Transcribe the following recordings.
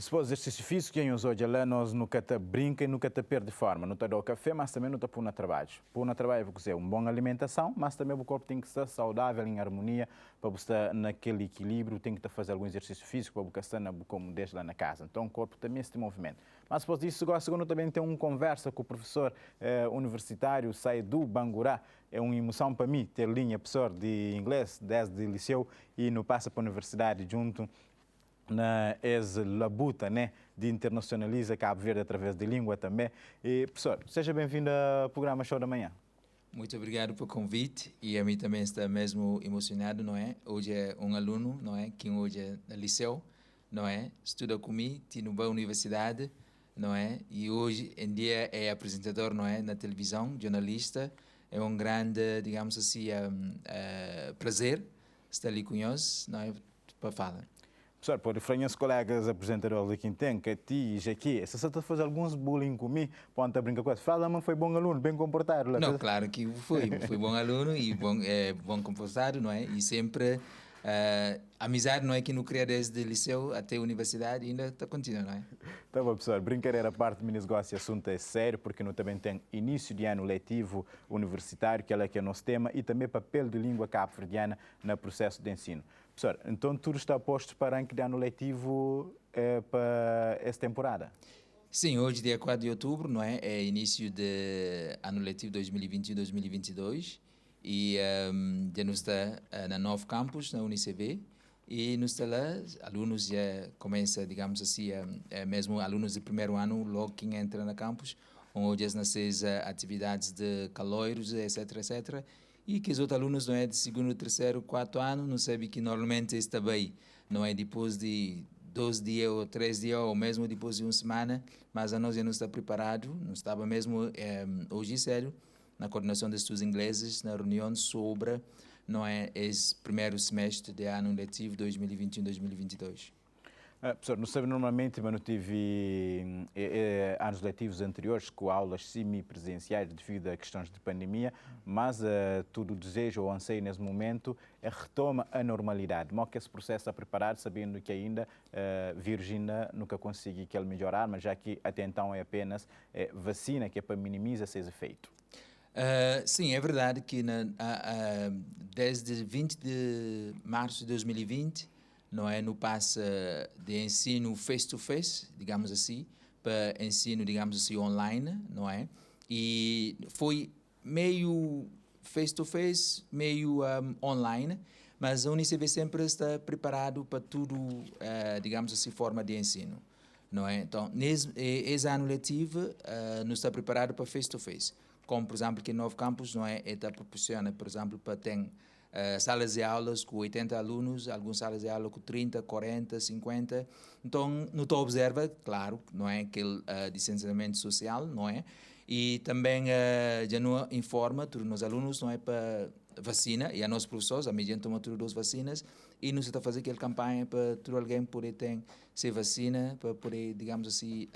Depois do exercício físico, quem usa hoje lá, nós nunca te brinca e nunca te perde forma. Não te dá o café, mas também não te põe no trabalho. Pôr no trabalho é dizer uma boa alimentação, mas também o corpo tem que estar saudável, em harmonia, para você estar naquele equilíbrio, tem que fazer algum exercício físico para você estar como deixa lá na casa. Então o corpo também se tem movimento. Mas depois disso, segundo também tem uma conversa com o professor universitário, sai do Bangurá. É uma emoção para mim ter linha professor de inglês desde o liceu e não passa para a universidade junto na labuta, né, de internacionalizar Cabo Verde através de língua também. E, professor, seja bem-vindo ao programa Show da Manhã. Muito obrigado pelo convite e a mim também está mesmo emocionado, não é? Hoje é um aluno, não é? Que hoje é no liceu, não é? Estuda comigo, tem uma universidade, não é? E hoje em dia é apresentador, não é? Na televisão, jornalista. É um grande, digamos assim, prazer estar ali com nós, não é? Para falar. Professor, por diferentes colegas apresentadores aqui tem, que ti e aqui, se você está fazendo alguns bullying comigo, pode brincar com isso. Fala, mas foi bom aluno, bem comportado. Não, claro que foi bom aluno e bom comportado, não é? E sempre amizade, não é? Que não cria desde o liceu até a universidade e ainda está continua, não é? Tá bom, professor, brincadeira à parte, me negócio, assunto é sério, porque não também tem início de ano letivo universitário, que é o nosso tema, e também papel de língua cabo-verdiana no processo de ensino. Professor, então tudo está posto para arranque de ano letivo para esta temporada? Sim, hoje, dia 4 de outubro, não é? É início de ano letivo 2021-2022 e já nos está na Novo Campus, na UniCV, e nos está lá, alunos já começam, digamos assim, mesmo alunos de primeiro ano, logo que entram na campus, onde já nascem atividades de caloiros, etc, etc, e que os outros alunos, não é, de segundo, terceiro, quarto ano, não sabem que normalmente está bem, não é, depois de 2 dias ou 3 dias, ou mesmo depois de uma semana, mas a nós já não está preparado, não estava mesmo hoje sério, na coordenação de estudos ingleses, na reunião sobre, não é, esse primeiro semestre de ano letivo 2021-2022. Professor, não sabe normalmente, mas não tive anos letivos anteriores com aulas semipresenciais devido a questões de pandemia, mas tudo desejo ou anseio nesse momento é retoma a normalidade. Mas que esse processo está preparado, sabendo que ainda Virgínia nunca conseguiu que ele melhorar, mas já que até então é apenas vacina que é para minimizar esses efeitos. Sim, é verdade que desde 20 de março de 2020, não é, no passa de ensino face-to-face, digamos assim, para ensino, digamos assim, online, não é? E foi meio face-to-face, meio online, mas a UniCV sempre está preparado para tudo, digamos assim, forma de ensino, não é? Então, esse ano letivo, não está preparado para face-to-face. Como, por exemplo, que Novo Campus, não é? Está proporciona, por exemplo, para ter salas de aulas com 80 alunos, algumas salas de aula com 30, 40, 50. Então, não estou observa, claro, não é aquele distanciamento social, não é? E também já não informa todos os alunos, não é, para vacina, e a nossos professores, a medida toma todas as vacinas, e não se está a fazer aquela campanha para todo alguém poder ter se vacina, para poder, digamos assim,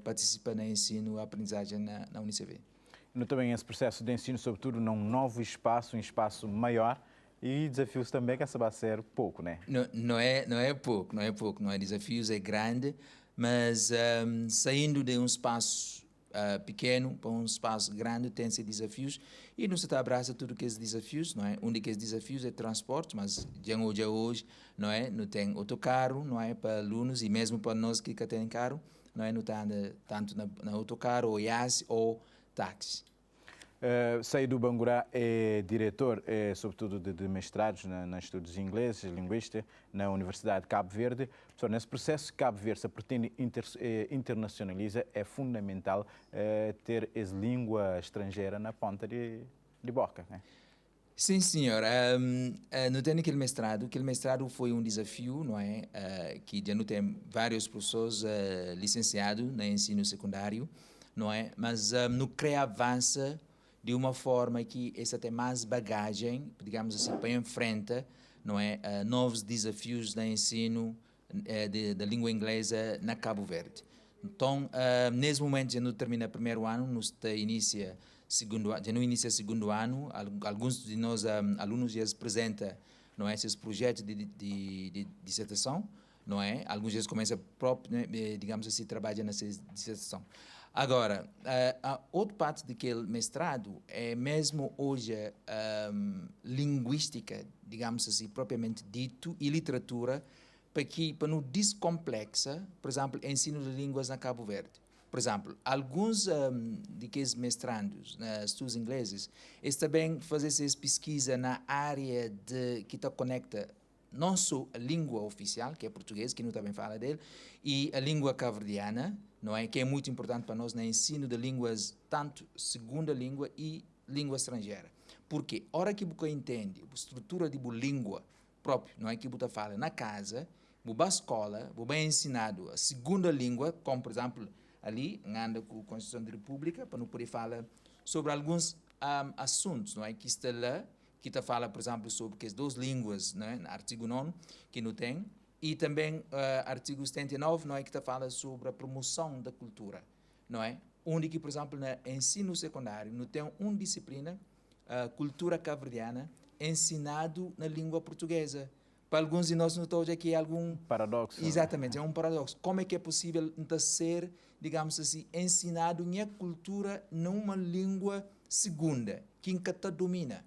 participar no ensino, aprendizagem na UniCV. No também esse processo de ensino, sobretudo num novo espaço, um espaço maior, e desafios também que acaba a ser pouco, né? Não é pouco, não é desafios, é grande, mas saindo de um espaço pequeno para um espaço grande tem-se desafios e não se abraça tudo que é desafios, não é? Um dos desafios é transporte, mas já hoje, não é? Não tem autocarro, não é? Para alunos e mesmo para nós que têm carro, não é? Não está tanto na autocarro ou IAS ou táxi. Saí do Bangurá é diretor, sobretudo de mestrados na estudos ingleses, linguística, na Universidade de Cabo Verde. Professor, nesse processo que Cabo Verde se pretende internacionaliza, é fundamental ter essa língua estrangeira na ponta de boca, né? Sim, senhor. Não tem aquele mestrado foi um desafio, não é? Que já não tem vários professores licenciados no ensino secundário, não é? Mas não cria avança de uma forma que essa tem mais bagagem, digamos assim, para enfrentar, não é? Novos desafios no ensino da língua inglesa na Cabo Verde. Então, nesse momento, já não termina o primeiro ano, nos inicia já no início do segundo ano, alguns de nós alunos já se apresentam, não é, esses projetos de dissertação não é? Alguns vezes começa próprio, né, digamos assim, trabalha nessa dissertação. Agora, a outra parte daquele mestrado é mesmo hoje linguística, digamos assim, propriamente dito, e literatura, para não descomplexa, por exemplo, ensino de línguas na Cabo Verde. Por exemplo, alguns daqueles mestrandos, estudos ingleses, eles também fazem essa pesquisa na área que conecta não só a língua oficial, que é português, que não também fala dele, e a língua cabo-verdiana, não é? Que é muito importante para nós no ensino de línguas, tanto segunda língua e língua estrangeira. Porque, hora que você entende a estrutura de língua própria, não é que você fala na casa, na escola, você é ensinado a segunda língua, como, por exemplo, ali, anda com a Constituição da República, para não poder falar sobre alguns assuntos, não é? Que está lá, que está fala, por exemplo, sobre que as duas línguas, não é? Artigo 9, que não tem, e também artigo 79, não é? Que está fala sobre a promoção da cultura, não é? Onde que, por exemplo, no ensino secundário, não tem uma disciplina, cultura cabo-verdiana, ensinado na língua portuguesa. Para alguns de nós, não estou aqui algum paradoxo. Exatamente, é um paradoxo. Como é que é possível ser, digamos assim, ensinado minha cultura numa língua segunda, que nunca domina?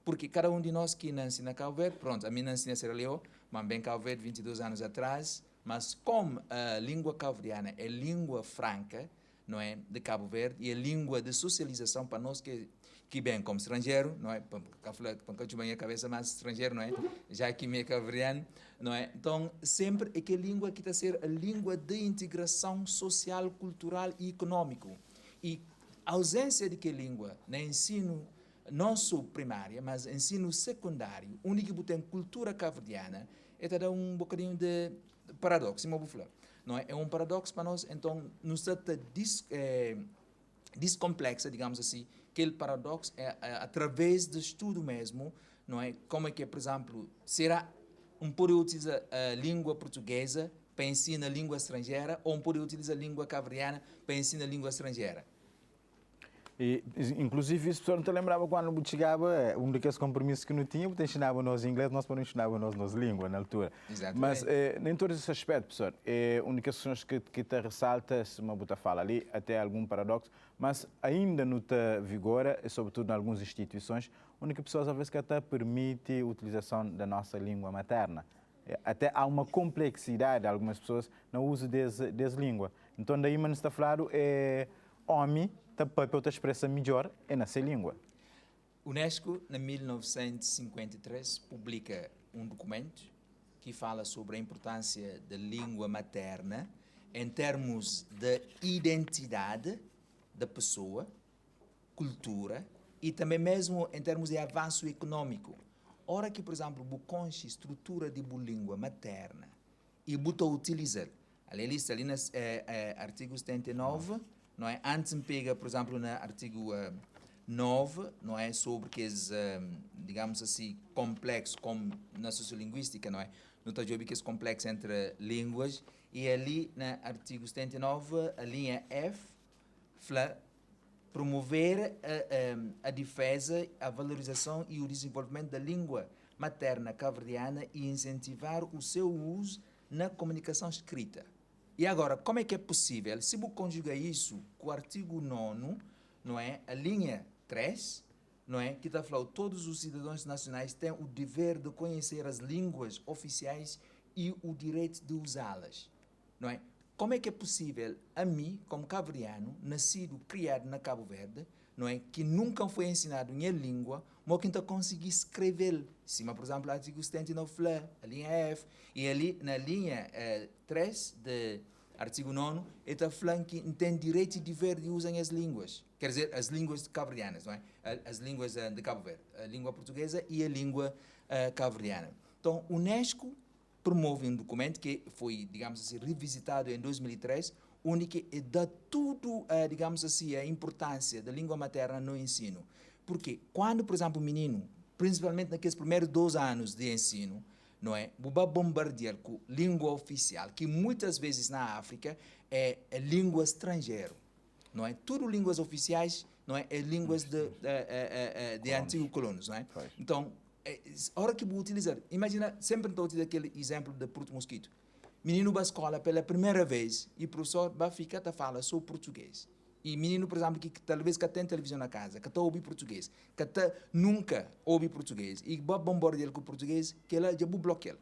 Porque cada um de nós que não ensina Cabo Verde, pronto, a mim não ensina Sierra Leone, mas bem Cabo Verde 22 anos atrás, mas como a língua cabo-verdiana é língua franca, não é, de Cabo Verde, e é língua de socialização para nós que bem como estrangeiro, não é, para que eu a cabeça mais estrangeiro, não é, já que me é cabo-verdiano, não é, então sempre é que a língua que está a ser a língua de integração social, cultural e econômico, e a ausência de que língua no ensino não só primária, mas ensino secundário, onde que tem cultura cabo-verdiana, é um bocadinho de paradoxo, não é? É um paradoxo para nós, então, nos trata descomplexa, digamos assim, aquele paradoxo através do estudo mesmo, não é? Como é que, por exemplo, será poder utilizar a língua portuguesa para ensinar a língua estrangeira ou poder utilizar a língua cabo-verdiana para ensinar a língua estrangeira? E, inclusive, isso não te lembrava quando chegava, um daqueles compromissos que não tinha, porque ensinava-nos inglês, nós não ensinava-nos nossa língua na altura. Exatamente. Mas, nem todo esse aspecto, professor, uma das questões que te ressalta, se uma buta fala ali, até algum paradoxo, mas ainda não te vigora, sobretudo em algumas instituições, onde que pessoas, às vezes, que até permite a utilização da nossa língua materna. Até há uma complexidade, algumas pessoas, no uso dessa língua. Então, daí, mas está falando, homem, para outra expressa melhor é na sua língua. Unesco, em 1953, publica um documento que fala sobre a importância da língua materna em termos de identidade da pessoa, cultura e também mesmo em termos de avanço econômico. Ora que, por exemplo, o conche estrutura de língua materna e botou utilizar, ali no artigo 79, não é? Antes me pega, por exemplo, no artigo 9, não é? Sobre que é, digamos assim, complexo, como na sociolinguística, não é? No Tajobi que é complexo entre línguas, e ali no artigo 79, a linha F, fala promover a defesa, a valorização e o desenvolvimento da língua materna cabo-verdiana e incentivar o seu uso na comunicação escrita. E agora, como é que é possível? Se você conjuga isso com o artigo 9, não é? A linha 3, não é? Que está falando que todos os cidadãos nacionais têm o dever de conhecer as línguas oficiais e o direito de usá-las, não é? Como é que é possível a mim, como cabo-verdiano, nascido, criado na Cabo Verde, não é? Que nunca foi ensinado minha língua, mas que não consegui escrever. Cima, por exemplo, o artigo 79, a linha F, e ali na linha 3 do artigo 9, está falando que tem direito e dever de usar as línguas. Quer dizer, as línguas cabo-verdianas, não é? As línguas de Cabo Verde, a língua portuguesa e a língua cabo-verdiana. Então, a Unesco promove um documento que foi, digamos assim, revisitado em 2003, onde que dá tudo, digamos assim, a importância da língua materna no ensino. Porque quando, por exemplo, o menino, principalmente naqueles primeiros 2 anos de ensino, não é? Vai bombardear com língua oficial, que muitas vezes na África é língua estrangeira, não é? Tudo línguas oficiais, não é? É línguas de antigos colonos, não é? Então, a hora que vou utilizar, imagina, sempre estou a utilizar aquele exemplo de Porto Mosquito. menino vai à escola pela primeira vez e o professor vai ficar a falar só português. E menino, por exemplo, que talvez que tem televisão na casa, que está ouve português, que nunca ouve português, e vai bombardear ele com português, que ela já bloqueia.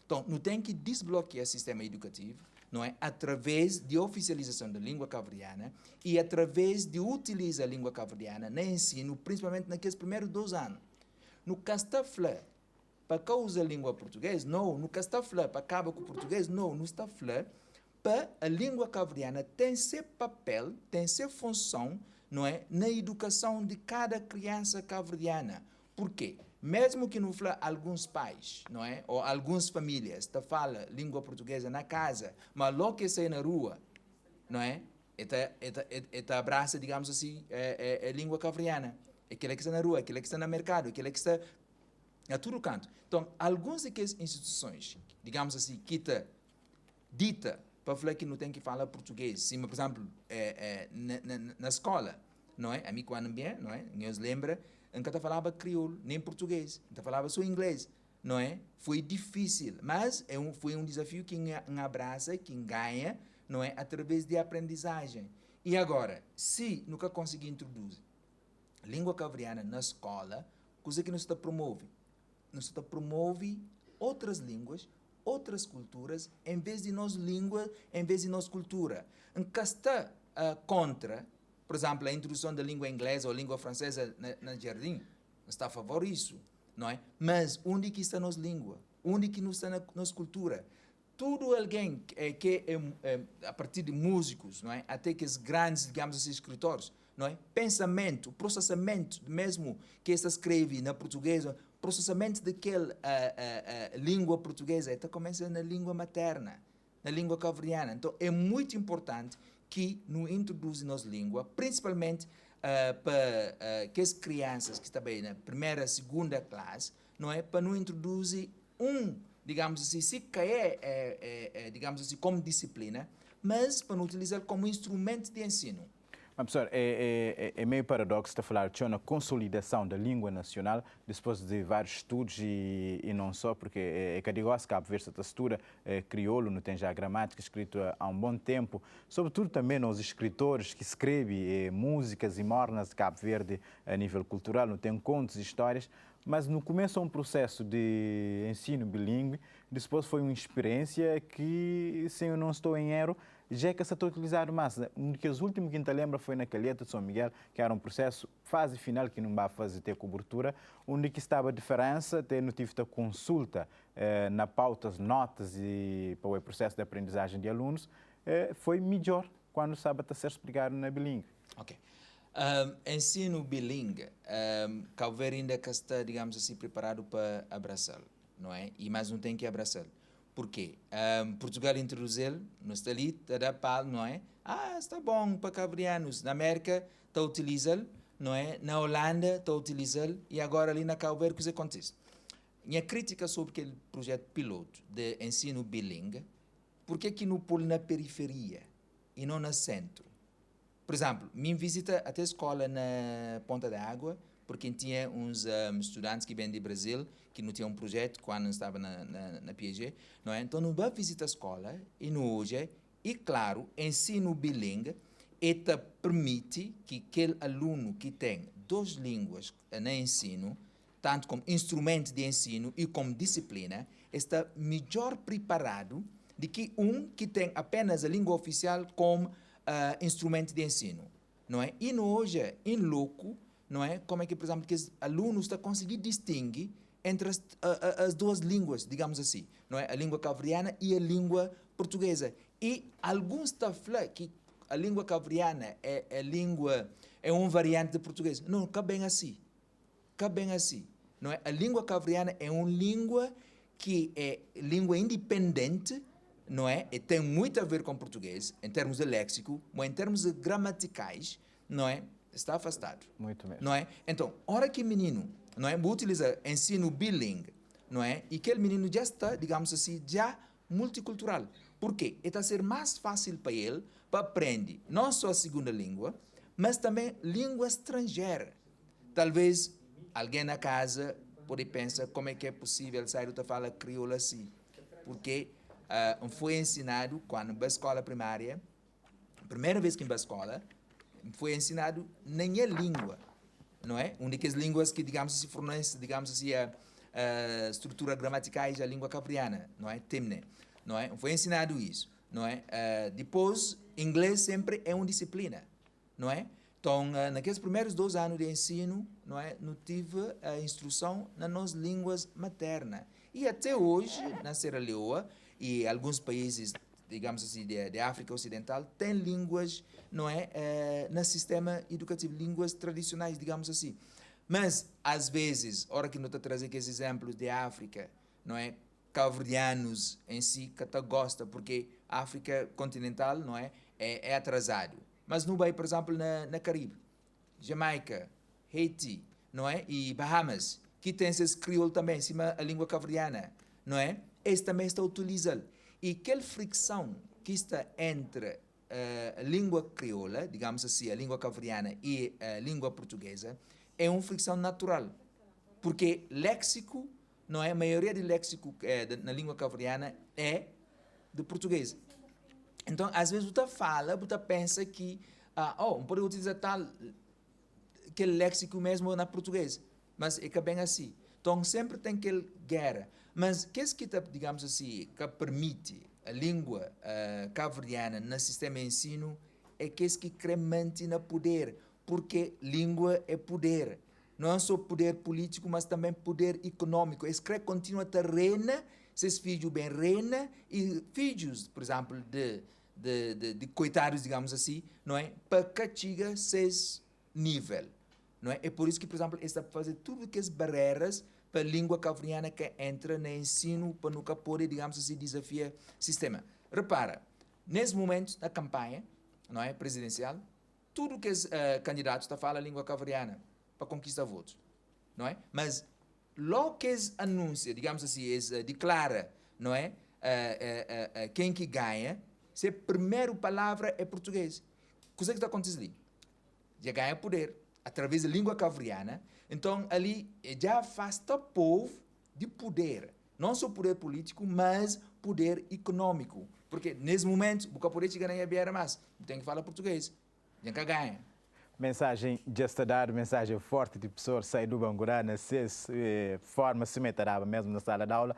Então, não tem que desbloquear o sistema educativo, não é? Através de oficialização da língua cabo-verdiana e através de utilizar a língua cabo-verdiana no ensino, principalmente naqueles primeiros 2 anos. No castaflé, para cá usa a língua portuguesa, não. No castaflé, para acabar com o português, não. No castaflé, para a língua cabo-verdiana tem seu papel, tem sua função, não é? Na educação de cada criança cabo-verdiana. Por quê? Mesmo que não fala alguns pais, não é? Ou algumas famílias, te fala língua portuguesa na casa, mas logo que sai na rua, não é? Eta abraça, digamos assim, a língua cabo-verdiana. Aquele que está na rua, aquele que está no mercado, aquele que está a todo canto. Então, algumas daquelas instituições, digamos assim, que te dita para falar que não tem que falar português. Se, por exemplo, na escola, não é? A mim quando bem, não é? Nos lembra, nunca falava crioulo, nem português. Nunca falava só inglês, não é? Foi difícil, mas foi um desafio que abraça, que ganha, não é? Através de aprendizagem. E agora, se nunca conseguir introduzir língua cabo-verdiana na escola, coisa que nos promove? Nos promove outras línguas, outras culturas, em vez de nós língua, em vez de nós cultura. Em que está contra, por exemplo, a introdução da língua inglesa ou língua francesa na jardim, está a favor disso, não é? Mas onde que está a nossa língua? Onde que está a nossa cultura? Tudo alguém que é a partir de músicos, não é? Até que os grandes, digamos assim, escritores, não é? Pensamento, processamento mesmo que está escreve na portuguesa, processamento daquela língua portuguesa, então começa na língua materna, na língua cabo-verdiana. Então é muito importante que nos introduza nossa língua, principalmente para que as crianças que estão bem na primeira, segunda classe, não é? Para nos introduzir digamos assim, se cair, digamos assim, como disciplina, mas para não utilizar como instrumento de ensino. Mas, professor, é meio paradoxo estar a falar de uma consolidação da língua nacional depois de vários estudos e não só, porque é que digo que Cabo Verde, essa textura crioulo, não tem já a gramática escrita há um bom tempo, sobretudo também nos escritores que escrevem músicas e mornas de Cabo Verde a nível cultural, não tem contos e histórias, mas no começo é um processo de ensino bilíngue, depois foi uma experiência que, se eu não estou em erro, já é que se está a utilizar mais. Um dos últimos que a lembra foi na Calheta de São Miguel, que era um processo fase final que não vai fazer ter cobertura, onde que estava a diferença, ter no tive da consulta na pautas, notas e para o processo de aprendizagem de alunos, foi melhor quando estava a ser explicado na bilíngue. Ok. Ensino bilíngue, Cabo Verde ainda que está, digamos assim, preparado para abraçá-lo, não é? E mais não tem que abraçá-lo. Por quê? Portugal introduziu, não está ali, está a pau, não é? Está bom para cabo-verdianos. Na América está a utilizá-lo, não é? Na Holanda está a utilizá-lo e agora ali na Cabo Verde o que acontece? Minha crítica sobre aquele projeto piloto de ensino bilíngue, por que não pôr na periferia e não no centro? Por exemplo, minha visita até a escola na Ponta da Água, porque tinha uns estudantes que vêm do Brasil, que não tinham um projeto quando estava na PIG, não é? Então, não vai visitar a escola, e no hoje, e claro, ensino bilíngue, eta permite que aquele aluno que tem 2 línguas no ensino, tanto como instrumento de ensino e como disciplina, está melhor preparado do que que tem apenas a língua oficial como instrumento de ensino, não é? E no hoje, em louco, não é? Como é que, por exemplo, que os alunos estão a conseguir distinguir entre as 2 línguas, digamos assim, não é? A língua cabo-verdiana e a língua portuguesa. E alguns estão a falar que a língua cabo-verdiana é uma variante de português. Não, cabe bem assim. Cabe bem assim, não é? A língua cabo-verdiana é uma língua que é língua independente, não é? E tem muito a ver com português, em termos de léxico, mas em termos gramaticais, não é? Está afastado. Muito mesmo. Não é? Então, hora que o menino, não é? Utiliza ensino bilíngue, não é? E aquele menino já está, digamos assim, já multicultural. Por quê? Está a ser mais fácil para ele, para aprender não só a segunda língua, mas também língua estrangeira. Talvez alguém na casa pode pensar como é que é possível sair da fala crioula assim. Porque foi ensinado quando na escola primária, primeira vez que em escola, foi ensinado nem a língua, não é? Uma das línguas que, digamos assim, fornece, digamos assim, a estrutura gramaticais da língua cabo-verdiana, não é? Temne, não é? Foi ensinado isso, não é? Depois, inglês sempre é uma disciplina, não é? Então, naqueles primeiros 2 anos de ensino, não é? Não tive a instrução nas nossas línguas maternas. E até hoje, na Serra Leoa e alguns países, digamos assim, de África Ocidental, têm línguas, não é? No sistema educativo, línguas tradicionais, digamos assim. Mas, às vezes, hora que não está trazendo aqueles exemplos de África, não é? Cabo-verdianos em si, que até gosta, porque a África continental, não é? É atrasado. Mas não vai, por exemplo, na Caribe, Jamaica, Haiti, não é? E Bahamas, que tem esses crioulos também, em cima a língua cabo-verdiana, não é? Esse também está utilizando. E aquela fricção que está entre a língua crioula, digamos assim, a língua cabo-verdiana e a língua portuguesa, é uma fricção natural. Porque léxico, não é? A maioria de léxico na língua cabo-verdiana é do português. Então, às vezes, você fala, você pensa que, não pode utilizar tal, aquele léxico mesmo na português, mas é que é bem assim. Então, sempre tem aquele guerra. Mas, o que é que, digamos assim, que permite a língua cabo-verdiana no sistema de ensino é que é que quer manter no poder, porque língua é poder. Não é só poder político, mas também poder econômico. Esse quer continua a ter reina, seus filhos bem reina, e filhos, por exemplo, de coitados, digamos assim, não é? Para que chega seus nível, não é? É por isso que, por exemplo, está a fazer tudo que as barreiras para a língua cabo-verdiana que entra no ensino, para nunca poder, digamos assim, desafiar o sistema. Repara, nesse momento da campanha, não é, presidencial, tudo que os candidatos estão a falar a língua cabo-verdiana para conquistar votos, não é? Mas logo que eles anunciam, digamos assim, eles declaram, não é? Quem que ganha, se a primeira palavra é português. O que está acontecendo ali? Já ganha poder através da língua cabo-verdiana, então ali já afasta o povo de poder. Não só poder político, mas poder econômico. Porque nesse momento, o poder chegar na Ibiara mais, tem que falar português. Já ganha. Mensagem já está dada, mensagem forte de pessoas sair do Bangurá, nessa forma se meterá mesmo na sala de aula.